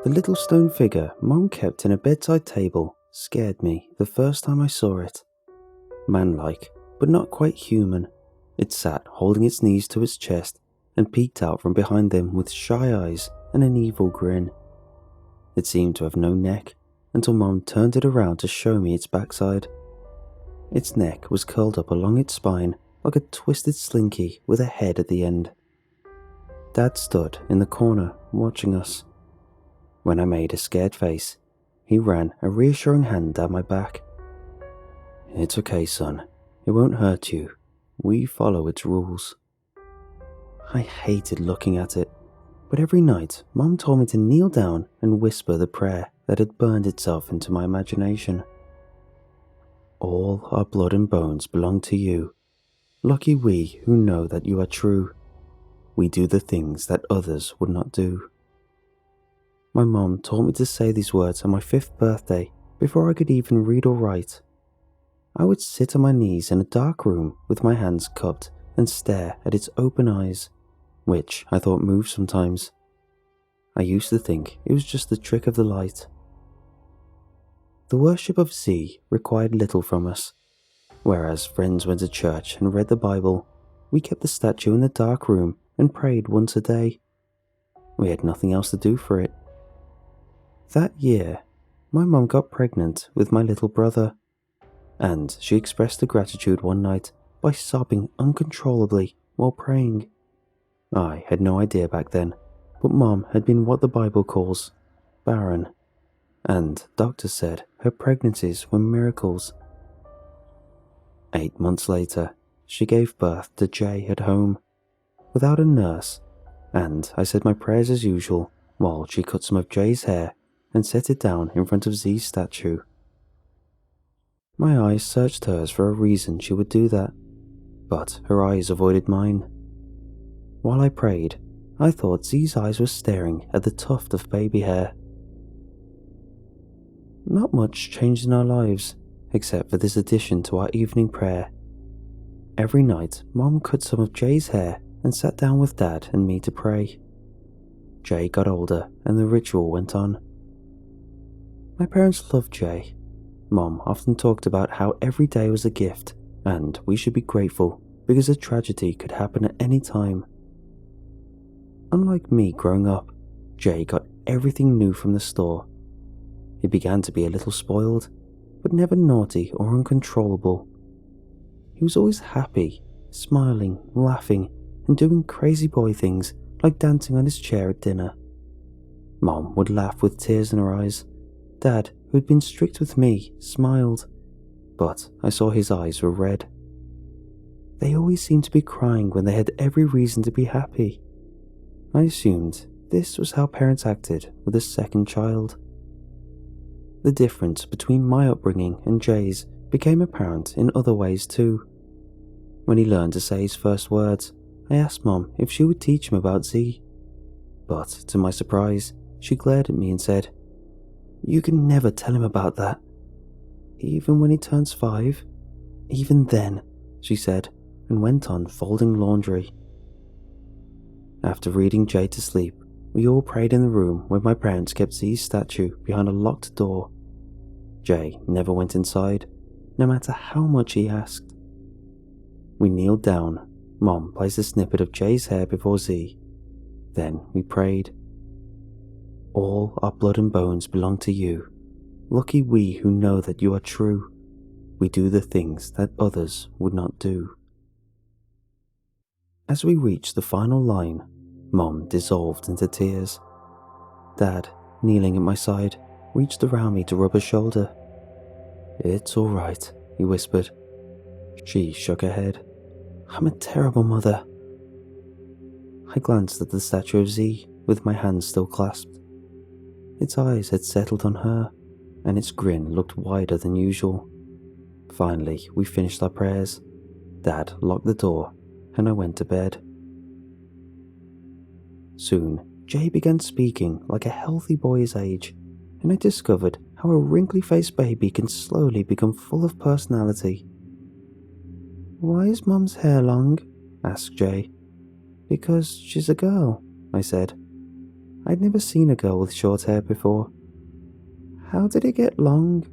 The little stone figure Mum kept in a bedside table scared me the first time I saw it. Man-like, but not quite human, it sat holding its knees to its chest and peeked out from behind them with shy eyes and an evil grin. It seemed to have no neck until Mum turned it around to show me its backside. Its neck was curled up along its spine like a twisted slinky with a head at the end. Dad stood in the corner watching us. When I made a scared face, he ran a reassuring hand down my back. "It's okay, son. It won't hurt you. We follow its rules." I hated looking at it, but every night Mum told me to kneel down and whisper the prayer that had burned itself into my imagination. "All our blood and bones belong to you. Lucky we who know that you are true. We do the things that others would not do." My mom taught me to say these words on my 5th birthday before I could even read or write. I would sit on my knees in a dark room with my hands cupped and stare at its open eyes, which I thought moved sometimes. I used to think it was just the trick of the light. The worship of Z required little from us. Whereas friends went to church and read the Bible, we kept the statue in the dark room and prayed once a day. We had nothing else to do for it. That year, my mum got pregnant with my little brother, and she expressed her gratitude one night by sobbing uncontrollably while praying. I had no idea back then, but Mom had been what the Bible calls barren, and doctors said her pregnancies were miracles. 8 months later, she gave birth to Jay at home, without a nurse, and I said my prayers as usual while she cut some of Jay's hair and set it down in front of Z's statue. My eyes searched hers for a reason she would do that, but her eyes avoided mine. While I prayed, I thought Z's eyes were staring at the tuft of baby hair. Not much changed in our lives, except for this addition to our evening prayer. Every night, Mom cut some of Jay's hair and sat down with Dad and me to pray. Jay got older and the ritual went on. My parents loved Jay. Mom often talked about how every day was a gift and we should be grateful because a tragedy could happen at any time. Unlike me growing up, Jay got everything new from the store. He began to be a little spoiled, but never naughty or uncontrollable. He was always happy, smiling, laughing, and doing crazy boy things like dancing on his chair at dinner. Mom would laugh with tears in her eyes. Dad, who had been strict with me, smiled, but I saw his eyes were red. They always seemed to be crying when they had every reason to be happy. I assumed this was how parents acted with a second child. The difference between my upbringing and Jay's became apparent in other ways too. When he learned to say his first words, I asked Mom if she would teach him about Z. But to my surprise, she glared at me and said, "You can never tell him about that. Even when he turns 5? Even then," she said, and went on folding laundry. After reading Jay to sleep, we all prayed in the room where my parents kept Z's statue behind a locked door. Jay never went inside, no matter how much he asked. We kneeled down. Mom placed a snippet of Jay's hair before Z. Then we prayed. "All our blood and bones belong to you. Lucky we who know that you are true. We do the things that others would not do." As we reached the final line, Mom dissolved into tears. Dad, kneeling at my side, reached around me to rub her shoulder. "It's all right," he whispered. She shook her head. "I'm a terrible mother." I glanced at the statue of Z with my hands still clasped. Its eyes had settled on her, and its grin looked wider than usual. Finally, we finished our prayers. Dad locked the door, and I went to bed. Soon, Jay began speaking like a healthy boy his age, and I discovered how a wrinkly-faced baby can slowly become full of personality. "Why is Mum's hair long?" asked Jay. "Because she's a girl," I said. I'd never seen a girl with short hair before. How did it get long?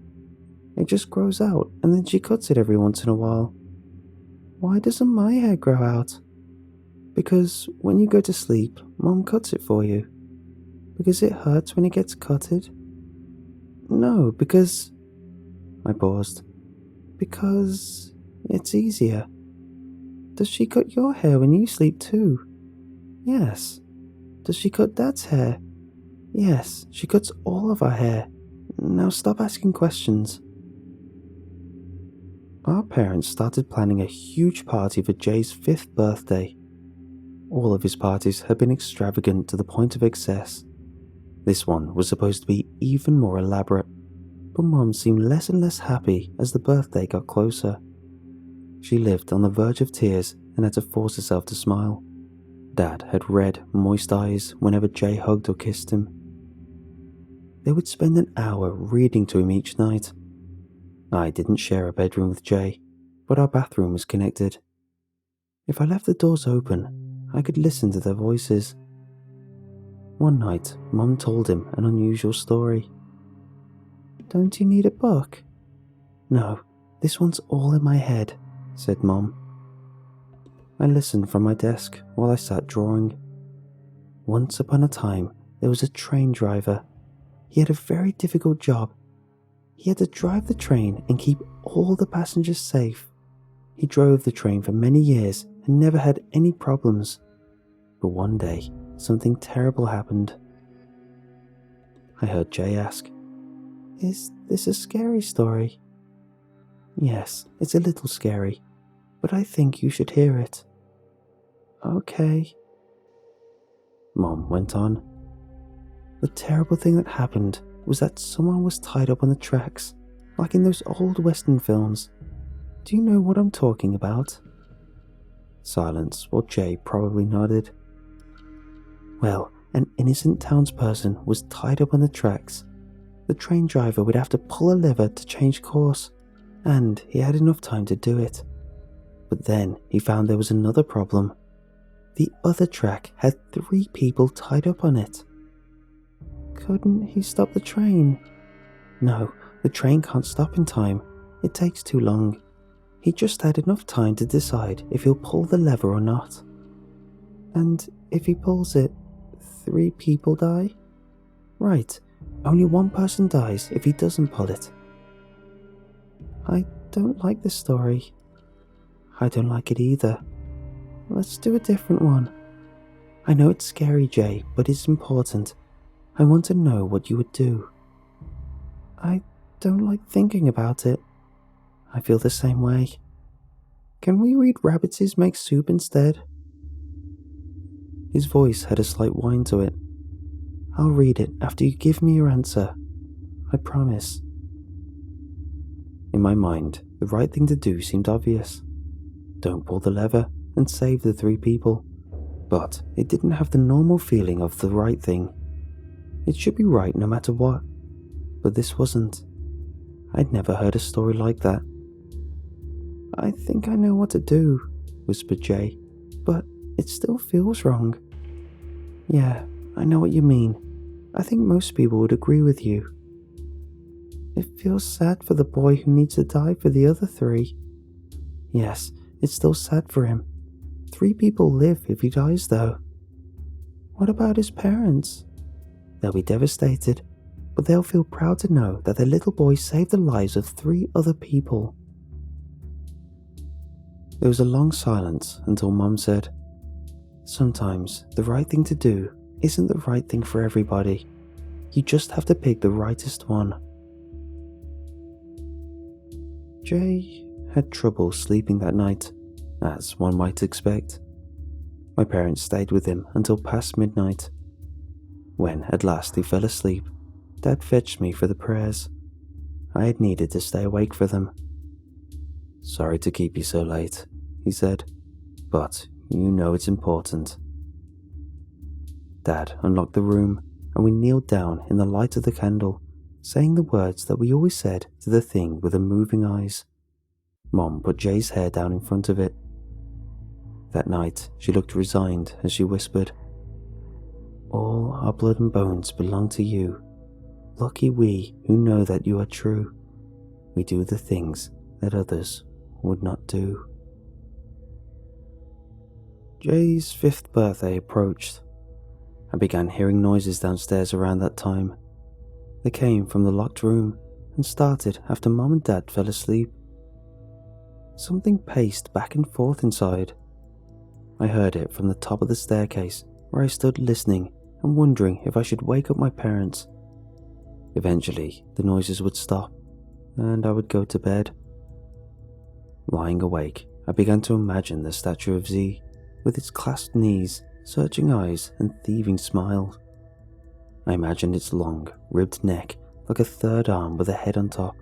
It just grows out and then she cuts it every once in a while. Why doesn't my hair grow out? Because when you go to sleep, Mom cuts it for you. Because it hurts when it gets cutted? No, because... I paused. Because it's easier. Does she cut your hair when you sleep too? Yes. Does she cut Dad's hair? Yes, she cuts all of our hair. Now stop asking questions. Our parents started planning a huge party for Jay's 5th birthday. All of his parties had been extravagant to the point of excess. This one was supposed to be even more elaborate, but Mom seemed less and less happy as the birthday got closer. She lived on the verge of tears and had to force herself to smile. Dad had red, moist eyes whenever Jay hugged or kissed him. They would spend an hour reading to him each night. I didn't share a bedroom with Jay, but our bathroom was connected. If I left the doors open, I could listen to their voices. One night, Mom told him an unusual story. "Don't you need a book?" "No, this one's all in my head," said Mom. I listened from my desk while I sat drawing. Once upon a time, there was a train driver. He had a very difficult job. He had to drive the train and keep all the passengers safe. He drove the train for many years and never had any problems. But one day, something terrible happened. I heard Jay ask, "Is this a scary story?" "Yes, it's a little scary, but I think you should hear it." "Okay." Mom went on. The terrible thing that happened was that someone was tied up on the tracks, like in those old Western films. Do you know what I'm talking about? Silence, while Jay probably nodded. Well, an innocent townsperson was tied up on the tracks. The train driver would have to pull a lever to change course, and he had enough time to do it. But then he found there was another problem. The other track had 3 people tied up on it. Couldn't he stop the train? No, the train can't stop in time. It takes too long. He just had enough time to decide if he'll pull the lever or not. And if he pulls it, 3 people die? Right, only one person dies if he doesn't pull it. I don't like this story. I don't like it either. Let's do a different one. I know it's scary, Jay, but it's important. I want to know what you would do. I don't like thinking about it. I feel the same way. Can we read Rabbits Make Soup instead? His voice had a slight whine to it. I'll read it after you give me your answer. I promise. In my mind, the right thing to do seemed obvious. Don't pull the lever and save the 3 people. But it didn't have the normal feeling of the right thing. It should be right no matter what. But this wasn't. I'd never heard a story like that. I think I know what to do, whispered Jay, but it still feels wrong. Yeah, I know what you mean. I think most people would agree with you. It feels sad for the boy who needs to die for the other 3. Yes, it's still sad for him. 3 people live if he dies though. What about his parents? They'll be devastated, but they'll feel proud to know that their little boy saved the lives of 3 other people. There was a long silence until Mum said, "Sometimes the right thing to do isn't the right thing for everybody. You just have to pick the rightest one." Jay had trouble sleeping that night, as one might expect. My parents stayed with him until past midnight. When at last he fell asleep, Dad fetched me for the prayers. I had needed to stay awake for them. "Sorry to keep you so late," he said, "but you know it's important." Dad unlocked the room, and we kneeled down in the light of the candle, saying the words that we always said to the thing with the moving eyes. Mom put Jay's hair down in front of it. That night, she looked resigned as she whispered, All our blood and bones belong to you. Lucky we who know that you are true. We do the things that others would not do. Jay's 5th birthday approached. I began hearing noises downstairs around that time. They came from the locked room and started after Mom and Dad fell asleep. Something paced back and forth inside. I heard it from the top of the staircase where I stood listening and wondering if I should wake up my parents. Eventually, the noises would stop and I would go to bed. Lying awake, I began to imagine the statue of Z with its clasped knees, searching eyes and thieving smile. I imagined its long, ribbed neck like a third arm with a head on top,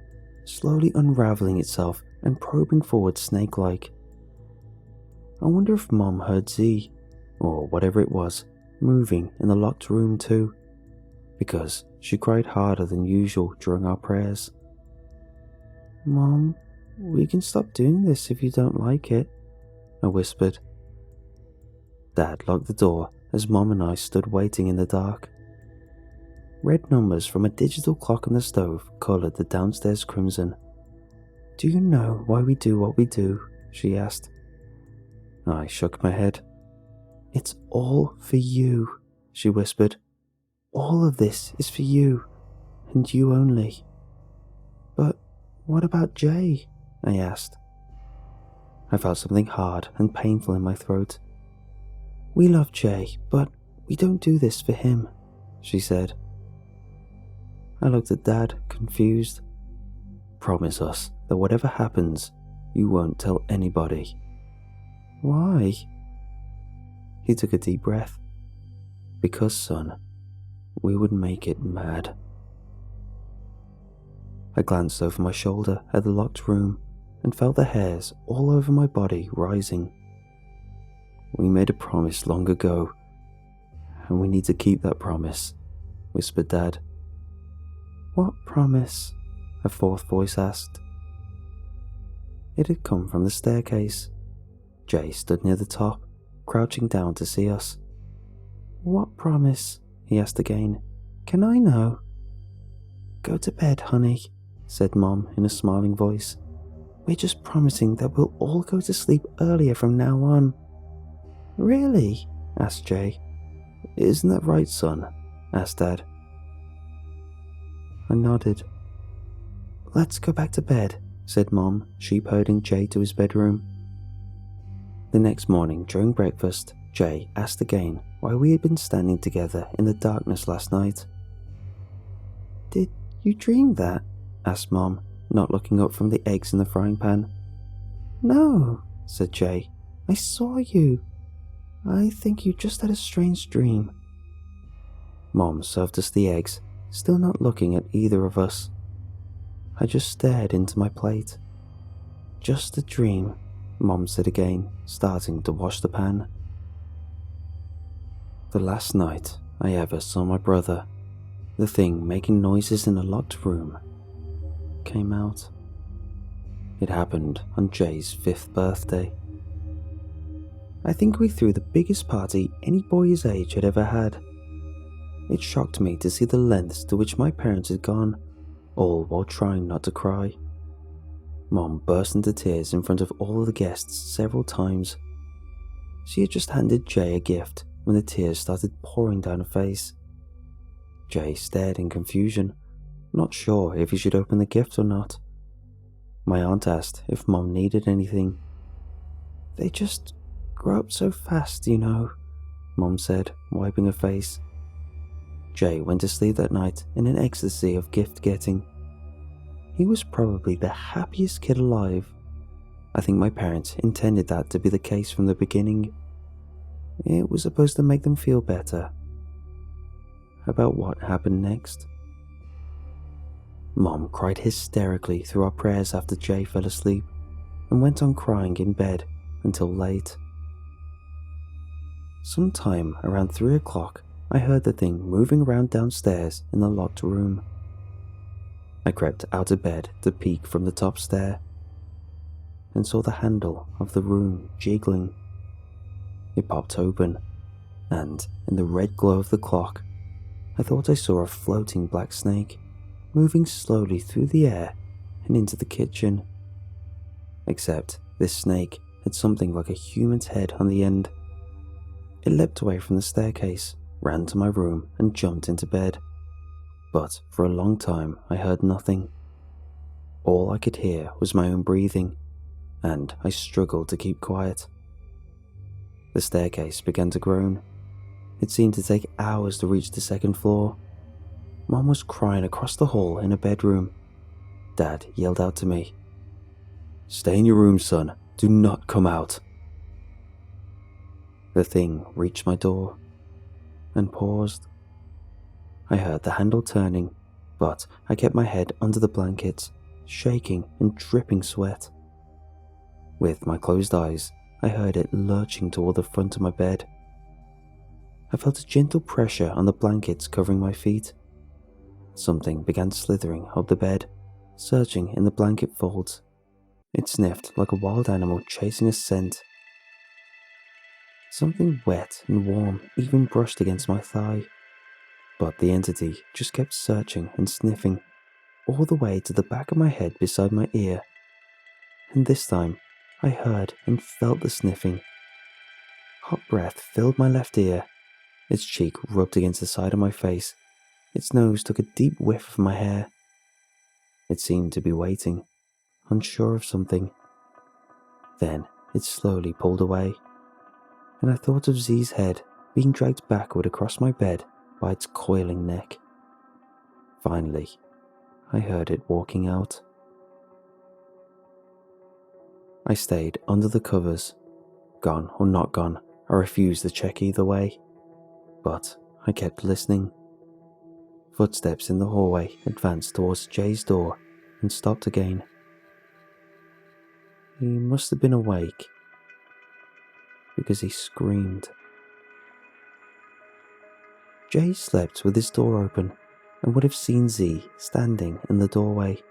slowly unraveling itself and probing forward snake-like. I wonder if Mom heard Z, or whatever it was, moving in the locked room too, because she cried harder than usual during our prayers. "Mom, we can stop doing this if you don't like it," I whispered. Dad locked the door as Mom and I stood waiting in the dark. Red numbers from a digital clock on the stove coloured the downstairs crimson. "Do you know why we do what we do?" she asked. I shook my head. "It's all for you," she whispered. "All of this is for you, and you only." "But what about Jay?" I asked. I felt something hard and painful in my throat. "We love Jay, but we don't do this for him," she said. I looked at Dad, confused. "Promise us that whatever happens, you won't tell anybody." "Why?" He took a deep breath. "Because, son, we would make it mad." I glanced over my shoulder at the locked room and felt the hairs all over my body rising. "We made a promise long ago, and we need to keep that promise," whispered Dad. "What promise?" a fourth voice asked. It had come from the staircase. Jay stood near the top, crouching down to see us. "What promise?" he asked again. "Can I know?" "Go to bed, honey," said Mom in a smiling voice. "We're just promising that we'll all go to sleep earlier from now on." "Really?" asked Jay. "Isn't that right, son?" asked Dad. I nodded. "Let's go back to bed," said Mom, sheep-herding Jay to his bedroom. The next morning during breakfast, Jay asked again why we had been standing together in the darkness last night. "Did you dream that?" asked Mom, not looking up from the eggs in the frying pan. "No," said Jay. "I saw you. I think you just had a strange dream." Mom served us the eggs, still not looking at either of us. I just stared into my plate. "Just a dream," Mom said again, starting to wash the pan. The last night I ever saw my brother, the thing making noises in a locked room, came out. It happened on Jay's 5th birthday. I think we threw the biggest party any boy his age had ever had. It shocked me to see the lengths to which my parents had gone, all while trying not to cry. Mom burst into tears in front of all of the guests several times. She had just handed Jay a gift when the tears started pouring down her face. Jay stared in confusion, not sure if he should open the gift or not. My aunt asked if Mom needed anything. "They just grow up so fast, you know," Mom said, wiping her face. Jay went to sleep that night in an ecstasy of gift-getting. He was probably the happiest kid alive. I think my parents intended that to be the case from the beginning. It was supposed to make them feel better. About what happened next? Mom cried hysterically through our prayers after Jay fell asleep and went on crying in bed until late. Sometime around 3 o'clock, I heard the thing moving around downstairs in the locked room. I crept out of bed to peek from the top stair and saw the handle of the room jiggling. It popped open, and in the red glow of the clock, I thought I saw a floating black snake moving slowly through the air and into the kitchen. Except this snake had something like a human's head on the end. It leapt away from the staircase, ran to my room, and jumped into bed. But for a long time I heard nothing. All I could hear was my own breathing, and I struggled to keep quiet. The staircase began to groan. It seemed to take hours to reach the second floor. Mom was crying across the hall in her bedroom. Dad yelled out to me, "Stay in your room, son. Do not come out." The thing reached my door and paused. I heard the handle turning, but I kept my head under the blankets, shaking and dripping sweat. With my closed eyes, I heard it lurching toward the front of my bed. I felt a gentle pressure on the blankets covering my feet. Something began slithering up the bed, searching in the blanket folds. It sniffed like a wild animal chasing a scent. Something wet and warm even brushed against my thigh, but the entity just kept searching and sniffing all the way to the back of my head beside my ear. And this time, I heard and felt the sniffing. Hot breath filled my left ear. Its cheek rubbed against the side of my face. Its nose took a deep whiff of my hair. It seemed to be waiting, unsure of something. Then it slowly pulled away, and I thought of Z's head being dragged backward across my bed by its coiling neck. Finally, I heard it walking out. I stayed under the covers. Gone or not gone, I refused to check either way. But I kept listening. Footsteps in the hallway advanced towards Jay's door and stopped again. He must have been awake, because he screamed. Jay slept with his door open and would have seen Z standing in the doorway.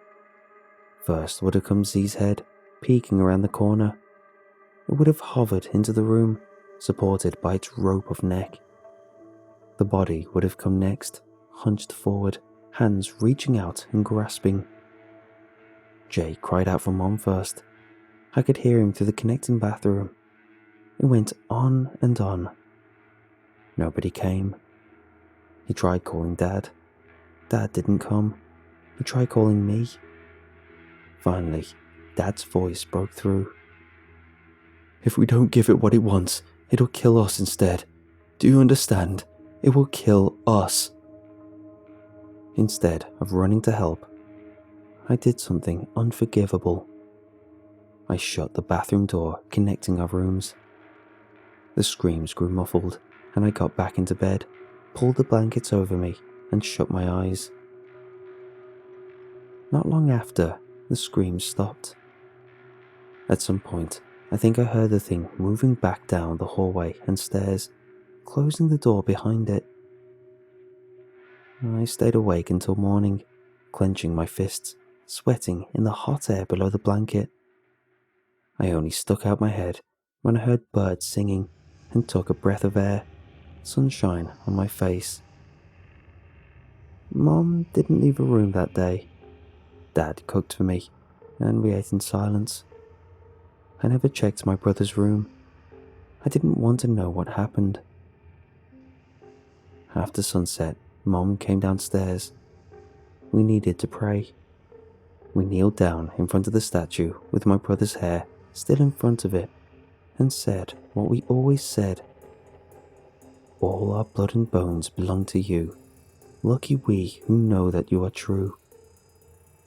First would have come Z's head, peeking around the corner. It would have hovered into the room, supported by its rope of neck. The body would have come next, hunched forward, hands reaching out and grasping. Jay cried out for Mom first. I could hear him through the connecting bathroom. It went on and on. Nobody came. He tried calling Dad. Dad didn't come. He tried calling me. Finally, Dad's voice broke through. "If we don't give it what it wants, it'll kill us instead. Do you understand? It will kill us." Instead of running to help, I did something unforgivable. I shut the bathroom door connecting our rooms. The screams grew muffled, and I got back into bed, pulled the blankets over me, and shut my eyes. Not long after, the screams stopped. At some point, I think I heard the thing moving back down the hallway and stairs, closing the door behind it. I stayed awake until morning, clenching my fists, sweating in the hot air below the blanket. I only stuck out my head when I heard birds singing and took a breath of air, sunshine on my face. Mom didn't leave her room that day. Dad cooked for me, and we ate in silence. I never checked my brother's room. I didn't want to know what happened. After sunset, Mom came downstairs. We needed to pray. We kneeled down in front of the statue with my brother's hair still in front of it and said what we always said. "All our blood and bones belong to you. Lucky we who know that you are true.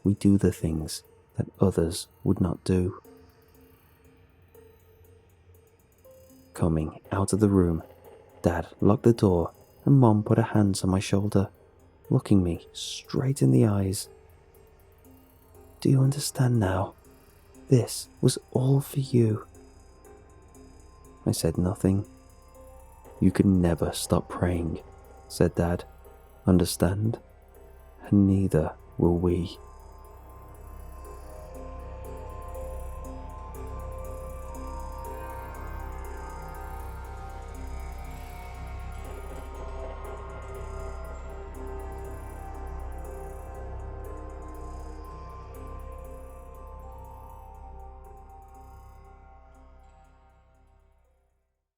We do the things that others would not do." Coming out of the room, Dad locked the door and Mom put her hands on my shoulder, looking me straight in the eyes. "Do you understand now? This was all for you." I said nothing. "You can never stop praying," said Dad. "Understand? And neither will we."